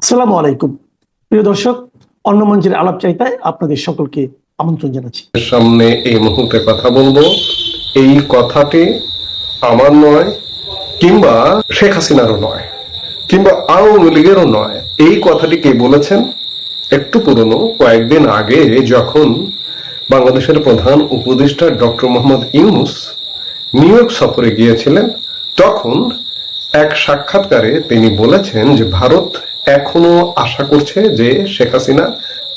আসসালামু আলাইকুম প্রিয় দর্শক, অন্য মঞ্চের আলাপ চাইতায় আপনাদের সকলকে আমন্ত্রণ জানাচ্ছি। সামনে এই মুহূর্তে কথা বলবো, এই কথাটি আমার নয়, কিংবা শেখ হাসিনারও নয়, কিংবা আওয়ামী লীগেরও নয়। এই কথাটি কে বলেছেন? একটু পুরনো, কয়েকদিন আগে যখন বাংলাদেশের প্রধান উপদেষ্টা doctor Mohammad Yunus new York সফরে গিয়েছিলেন, তখন এক সাক্ষাৎকারে তিনি বলেছেন যে ভারত এখনো আশা করছে যে শেখ হাসিনা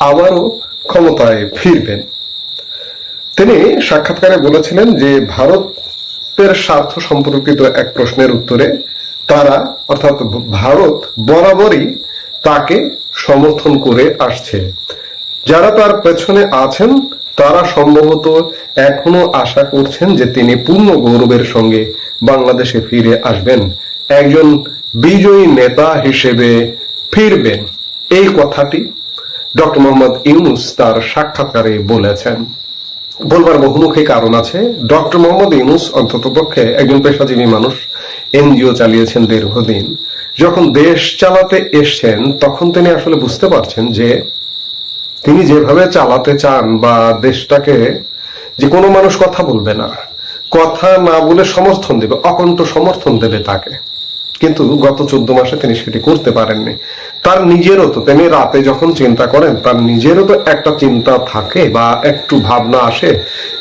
আবারও ক্ষমতায় ফিরবেন। তিনি সাক্ষাৎকারে বলেছিলেন যে ভারতের স্বার্থ সম্পর্কিত এক প্রশ্নের উত্তরে তারা অর্থাৎ ভারত বরাবরই তাকে সমর্থন করে আসছে। যারা তার পেছনে আছেন তারা সম্ভবত এখনো আশা করছেন যে তিনি পূর্ণ গৌরবের সঙ্গে বাংলাদেশে ফিরে আসবেন, একজন বিজয়ী নেতা হিসেবে ফিরবেন। এই কথাটি ডক্টর মোহাম্মদ ইউনূস তার সাক্ষাৎকারে বলেছেন। বলবার বহুমুখী কারণ আছে। ডক্টর মোহাম্মদ ইউনূস অন্ততপক্ষে একজন পেশাজীবী মানুষ, এনজিও চালিয়েছেন দীর্ঘদিন। যখন দেশ চালাতে এসছেন তখন তিনি আসলে বুঝতে পারছেন যে তিনি যেভাবে চালাতে চান বা দেশটাকে, যে কোনো মানুষ কথা বলবে না, কথা না বলে সমর্থন দেবে, অকণ্ঠ সমর্থন দেবে তাকে, কিন্তু গত 14 মাসে তিনি সেটি করতে পারেননি। তার নিজেরও তো, তিনি রাতে যখন চিন্তা করেন তার নিজেরও তো একটা চিন্তা থাকে বা একটু ভাবনা আসে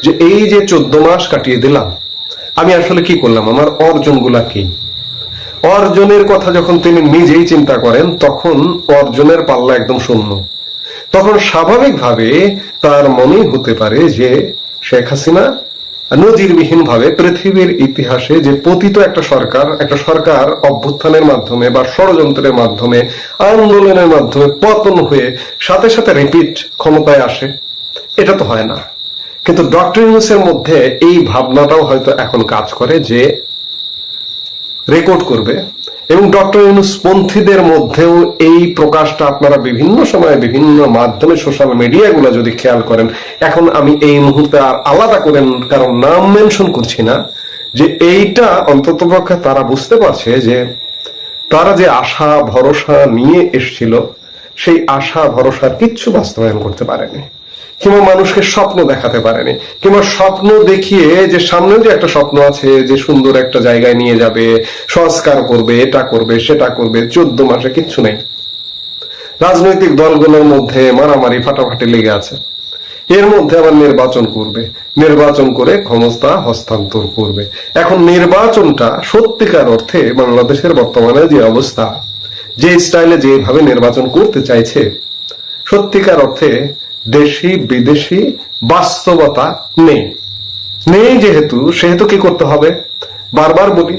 যে এই যে 14 মাস কাটিয়ে দিলাম, আমি আসলে কি করলাম, আমার অর্জনগুলা কি। অর্জনের কথা যখন তিনি নিজেই চিন্তা করেন তখন অর্জনের পাল্লা একদম শূন্য। তখন স্বাভাবিকভাবে তার মনেই হতে পারে যে শেখ হাসিনা নজিরবিহীন ভাবে পৃথিবীর ইতিহাসে যে পতিত একটা সরকার অভ্যুত্থানের মাধ্যমে বা ষড়যন্ত্রের মাধ্যমে, আন্দোলনের মাধ্যমে পতন হয়ে সাথে সাথে রিপিট ক্ষমতায় আসে, এটা তো হয় না। কিন্তু ডক্টর ইউনূসের মধ্যে এই ভাবনাটাও হয়তো এখন কাজ করে যে রেকর্ড করবে, এবং ডক্টর ইউনূস পন্থীদের মধ্যেও এই প্রকাশটা আপনারা বিভিন্ন সময়ে বিভিন্ন মাধ্যমে সোশ্যাল মিডিয়াগুলো যদি খেয়াল করেন, এখন আমি এই মুহূর্তে আর আলাদা করে কারণ নাম মেনশন করছি না, যে এইটা অন্ততপক্ষে তারা বুঝতে পারছে যে তারা যে আশা ভরসা নিয়ে এসছিল সেই আশা ভরসার কিচ্ছু বাস্তবায়ন করতে পারেনি, কিংবা মানুষকে স্বপ্ন দেখাতে পারেনি, কিংবা স্বপ্ন দেখিয়ে যে সামনে যে একটা স্বপ্ন আছে যে সুন্দর একটা জায়গায় নিয়ে যাবে, সংস্কার করবে, এটা করবে সেটা করবে, 14 মাসে কিচ্ছু নেই। রাজনৈতিক দলগুলোর মধ্যে মারামারি ফাটাফাটি লেগে আছে, এর মধ্যে আবার নির্বাচন করবে, নির্বাচন করে ক্ষমতা হস্তান্তর করবে। এখন নির্বাচনটা সত্যিকার অর্থে বাংলাদেশের বর্তমানে যে অবস্থা, যে স্টাইলে যেভাবে নির্বাচন করতে চাইছে, সত্যিকার অর্থে দেশি বিদেশি বাস্তবতা নেই সেহেতু কি করতে হবে? বারবার বলি,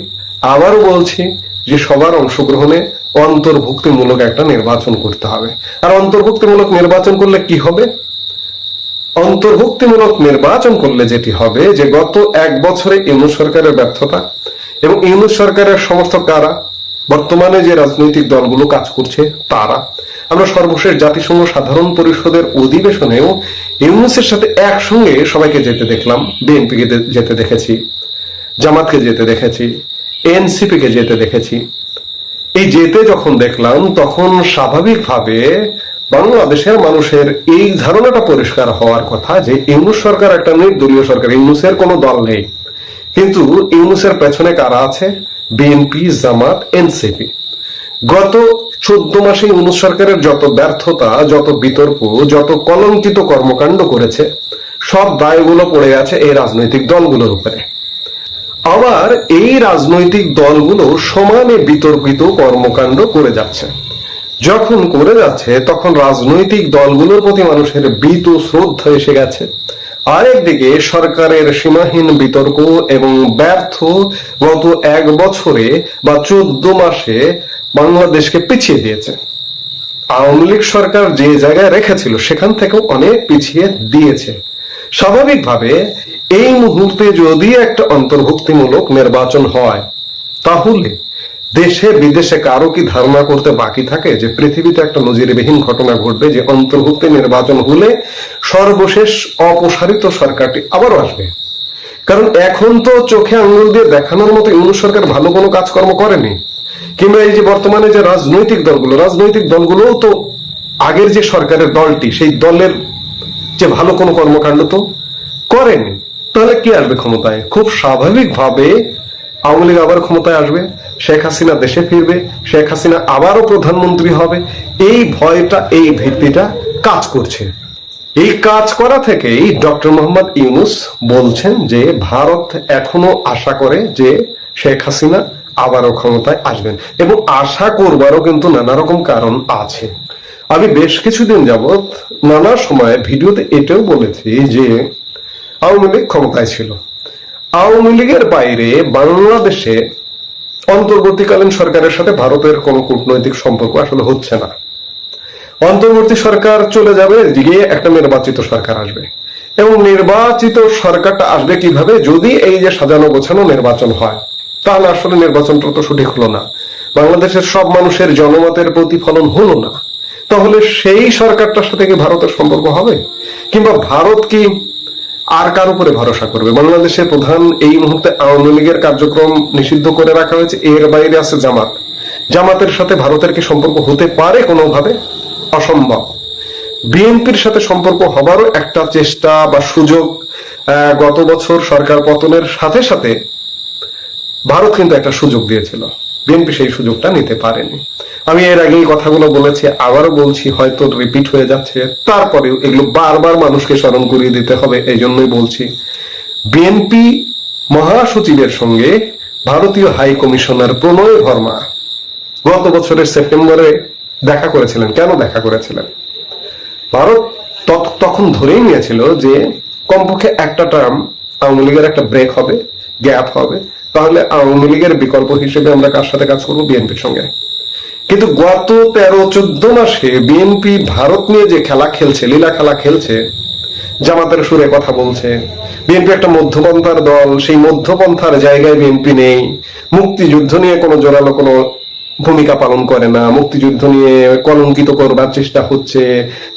আবারও বলছি যে সবার অংশগ্রহণে অন্তর্ভুক্তিমূলক একটা নির্বাচন করতে হবে। আর অন্তর্ভুক্তিমূলক নির্বাচন করলে কি হবে? অন্তর্ভুক্তিমূলক নির্বাচন করলে যেটি হবে যে গত 1 বছরে ইউনূস সরকারের ব্যর্থতা এবং ইউনূস সরকারের সমর্থক কারা, বর্তমানে যে রাজনৈতিক দলগুলো কাজ করছে তারা। আমরা সর্বশেষ জাতিসংঘ সাধারণ পরিষদের অধিবেশনেও ইউনূসের সাথে একসঙ্গে সবাইকে যেতে দেখলাম। বিএনপিকে যেতে দেখেছি, জামাতকে যেতে দেখেছি, এনসিপি কে যেতে দেখেছি। এই যেতে যখন দেখলাম তখন স্বাভাবিকভাবে বাংলাদেশের মানুষের এই ধারণাটা পরিষ্কার হওয়ার কথা যে ইউনূস সরকার একটা নির্দলীয় সরকার, ইউনূসের কোনো দল নেই, কিন্তু ইউনূসের পেছনে কারা আছে? বিএনপি, জামাত, এনসিপি। গত 14 মাসে ইউনূস সরকারের যত ব্যর্থতা, যত বিতর্ক, যত কলঙ্কিত কর্মকাণ্ড করেছে, সব দায়গুলো পড়ে আছে এই রাজনৈতিক দলগুলোর উপরে। আবার এই রাজনৈতিক দলগুলো সমানে বিতর্কিত কর্মকাণ্ড করে যাচ্ছে। যখন করে যাচ্ছে তখন রাজনৈতিক দলগুলোর প্রতি মানুষের ভীত শ্রদ্ধা এসে গেছে। আরেকদিকে সরকারের সীমাহীন বিতর্ক এবং ব্যর্থ গত 1 বছরে বা 14 মাসে বাংলাদেশকে পিছিয়ে দিয়েছে। আওয়ামী লীগ সরকার যে জায়গায় রেখেছিল সেখান থেকেও অনেক পিছিয়ে দিয়েছে। স্বাভাবিকভাবে এই মুহূর্তে যদি একটা অন্তর্ভুক্তিমূলক নির্বাচন হয়, তাহলে দেশে বিদেশে কারো কি ধারণা করতে বাকি থাকে যে পৃথিবীতে একটা নজিরবিহীন ঘটনা ঘটবে যে অন্তর্ভুক্তি নির্বাচন হলে সর্বশেষ অপসারিত সরকারটি আবারও আসবে? কারণ এখন তো চোখে আঙুল দিয়ে দেখানোর মতো ইউনূস সরকার ভালো কোনো কাজকর্ম করেনি, কিংবা এই যে বর্তমানে যে রাজনৈতিক দলগুলো তো আগের যে সরকারের দলটি, সেই দলের যে ভালো কোনো কর্মকাণ্ড তো করেনি। তাহলে কি আসবে ক্ষমতায়? খুব স্বাভাবিকভাবে আওয়ামী লীগ আবার ক্ষমতায় আসবে, শেখ হাসিনা দেশে ফিরবে, শেখ হাসিনা আবারও প্রধানমন্ত্রী হবে। এই ভয়টা, এই ভীতিটা কাজ করছে। এই কাজ করা থেকেই ডক্টর মোহাম্মদ ইউনূস বলছেন যে ভারত এখনো আশা করে যে শেখ হাসিনা আবারও ক্ষমতায় আসবেন, এবং আশা করবারও কিন্তু নানা রকম কারণ আছে। আমি বেশ কিছুদিন যাবৎ নানা সময় ভিডিওতে এটাও বলেছি যে আওয়ামী লীগ ক্ষমতায় ছিল, আওয়ামী লীগের বাইরে বাংলাদেশে অন্তর্বর্তীকালীন সরকারের সাথে ভারতের কোনো কূটনৈতিক সম্পর্ক আসলে হচ্ছে না। অন্তর্বর্তী সরকার চলে যাবে, গিয়ে একটা নির্বাচিত সরকার আসবে, এবং নির্বাচিত সরকারটা আসবে কিভাবে? যদি এই যে সাজানো গোছানো নির্বাচন হয়, তাহলে আসলে নির্বাচনটা তো সঠিক হলো না, বাংলাদেশের সব মানুষের জনমতের প্রতিফলন হলো না। তাহলে সেই সরকারটার সাথে কি ভারতের সম্পর্ক হবে? কিংবা ভারত কি আর কার উপরে ভরসা করবে? বাংলাদেশের প্রধান এই মুহূর্তে আওয়ামী লীগের কার্যক্রম নিষিদ্ধ করে রাখা হয়েছে, এর বাইরে আছে জামাত। জামাতের সাথে ভারতের কি সম্পর্ক হতে পারে? কোনোভাবে অসম্ভব। বিএনপির সাথে সম্পর্ক হবারও একটা চেষ্টা বা সুযোগ গত বছর সরকার পতনের সাথে সাথে ভারত কিন্তু একটা সুযোগ দিয়েছিল, বিএনপি সেই সুযোগটা নিতে পারেনি। আমি এর আগে এই কথাগুলো বলেছি, আবারও বলছি, হয়তো রিপিট হয়ে যাচ্ছে, তারপরেও এগুলো বারবার মানুষকে স্মরণ করিয়ে দিতে হবে, এই জন্যই বলছি। বিএনপি মহাসচিবের সঙ্গে ভারতীয় হাই কমিশনার প্রণয় ভার্মা গত বছরের সেপ্টেম্বরে দেখা করেছিলেন। কেন দেখা করেছিলেন? ভারত তখন ধরেই নিয়েছিল যে কমপক্ষে একটা টার্ম আওয়ামী লীগের একটা ব্রেক হবে, গ্যাপ হবে, তাহলে আওয়ামী লীগের বিকল্প হিসেবে আমরা কার সাথে কাজ করবো? বিএনপির সঙ্গে। কিন্তু গত 13-14 মাসে বিএনপি ভারত নিয়ে যে খেলা খেলছে, লীলা খেলা খেলছে, জামাতের সুরে কথা বলছে, বিএনপি একটা মধ্যপন্থার দল, সেই মধ্যপন্থার জায়গায় বিএনপি নেই, মুক্তিযুদ্ধ নিয়ে কোনো জোরালো কোনো ভূমিকা পালন করে না, মুক্তিযুদ্ধ নিয়ে কলঙ্কিত করবার চেষ্টা হচ্ছে,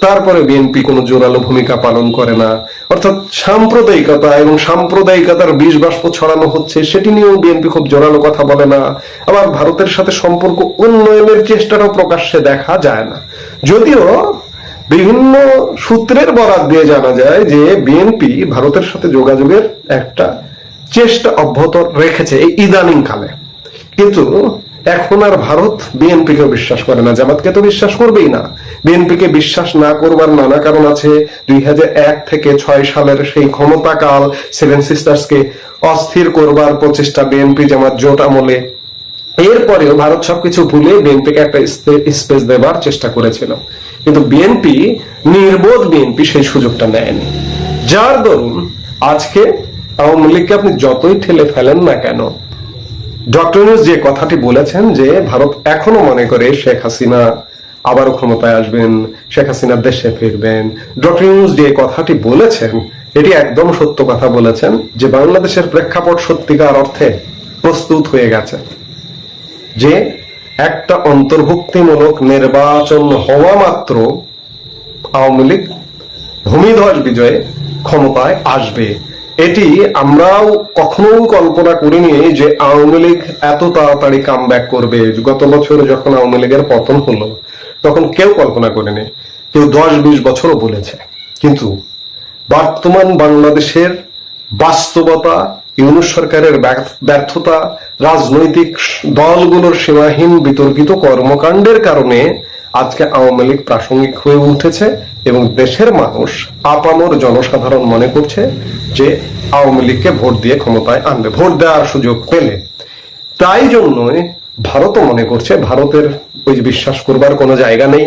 তারপরে বিএনপি কোনো জোরালো ভূমিকা পালন করে না, অর্থাৎ সাম্প্রদায়িকতা এবং সাম্প্রদায়িকতার বিষ বাষ্প ছড়ানো হচ্ছে, সেটি নিয়েও বিএনপি খুব জোরালো কথা বলে না। আবার ভারতের সাথে সম্পর্ক উন্নয়নের চেষ্টাটাও প্রকাশ্যে দেখা যায় না, যদিও বিভিন্ন সূত্রের বরাত দিয়ে জানা যায় যে বিএনপি ভারতের সাথে যোগাযোগের একটা চেষ্টা অব্যাহত রেখেছে এই ইদানিং কালে। কিন্তু এখন আর ভারত বিএনপি কে বিশ্বাস করে না, জামাতকে তো বিশ্বাস করবেই না। বিএনপি কে বিশ্বাস না করবার নানা কারণ আছে। 2001 থেকে 6 সালের সেই ক্ষমতাকাল, সেভেন সিস্টার্স কে অস্থির করবার প্রচেষ্টা বিএনপি জামাত জোট আমলে, এরপরেও ভারত সবকিছু ভুলে বিএনপিকে একটা স্পেস দেবার চেষ্টা করেছিল, কিন্তু বিএনপি নির্বোধ, বিএনপি সেই সুযোগটা নেয়নি। যার দরুন আজকে আওয়ামী লীগকে আপনি যতই ঠেলে ফেলেন না কেন, ডক্টর ইউনূস যে কথাটি বলেছেন যে ভারত এখনো মনে করে শেখ হাসিনা আবারও ক্ষমতায় আসবেন, শেখ হাসিনা দেশে ফিরবেন, ডক্টর ইউনূস যে কথাটি বলেছেন এটি একদম সত্য কথা বলেছেন যে বাংলাদেশের প্রেক্ষাপট সত্যিকার অর্থে প্রস্তুত হয়ে গেছে, যে একটা অন্তর্ভুক্তিমূলক নির্বাচন হওয়া মাত্র আওয়ামী লীগ ভূমিধস বিজয়ে ক্ষমতায় আসবে। এটি আমরাও কখনো কল্পনা করিনি যে আওয়ামী লীগ এত তাড়াতাড়ি কামব্যাক করবে। গত বছর যখন আওয়ামী লীগের পতন হলো তখন কেউ কল্পনা করেনি, কেউ 10-20 বছরও বলেছে। কিন্তু বর্তমান বাংলাদেশের বাস্তবতা, ইউনূস সরকারের ব্যর্থতা, রাজনৈতিক দলগুলোর সীমাহীন বিতর্কিত কর্মকাণ্ডের কারণে আজকে আওয়ামী লীগ প্রাসঙ্গিক হয়ে উঠেছে এবং দেশের মানুষ, আপামর জনসাধারণ মনে করছে যে আওয়ামী লীগকে ভোট দিয়ে ক্ষমতায় আনবে, ভোট দেওয়ার সুযোগ পেলে। তাই জন্যই ভারতও মনে করছে ভারতের ওই যে বিশ্বাস করবার কোনো জায়গা নেই,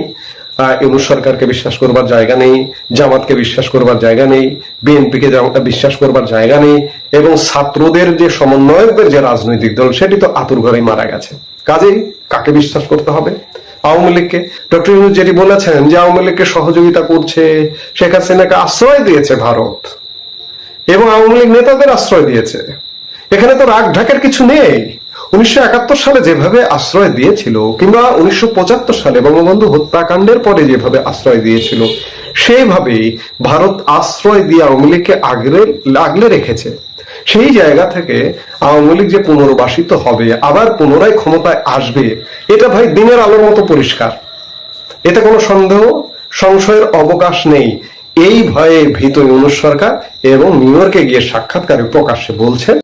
ইউনূস সরকারকে বিশ্বাস করবার জায়গা নেই, জামাতকে বিশ্বাস করবার জায়গা নেই, বিএনপিকে বিশ্বাস করবার জায়গা নেই, এবং ছাত্রদের যে সমন্বয়কদের যে রাজনৈতিক দল সেটি তো আতুর ঘরেই মারা গেছে। কাজেই কাকে বিশ্বাস করতে হবে? আওয়ামী লীগকে। ডক্টর ইউনূস যেটি বলেছেন যে আওয়ামী লীগকে সহযোগিতা করছে, শেখ হাসিনাকে আশ্রয় দিয়েছে ভারত এবং আওয়ামী লীগ নেতাদের আশ্রয় দিয়েছে, এখানে তো রাগ ঢাকের কিছু নেই। 1971 সালে যেভাবে আশ্রয় দিয়েছিল, কিংবা 1975 সালে বঙ্গবন্ধু হত্যাকাণ্ডের পরে যেভাবে আশ্রয় দিয়েছিল, সেইভাবেই ভারত আশ্রয় দিয়ে আওয়ামী লীগকে আগলে রেখেছে। সেই জায়গা থেকে আওয়ামী লীগ যে পুনর্বাসিত হবে, আবার পুনরায় ক্ষমতায় আসবে, এটা ভাই দিনের আলোর মতো পরিষ্কার। এতে কোনো সন্দেহ সংশয়ের অবকাশ নেই। এই ভয়ে ভীত ইউনূস সরকার এবং নিউ ইয়র্কে গিয়ে সাক্ষাৎকারে প্রকাশ্যে বলছেন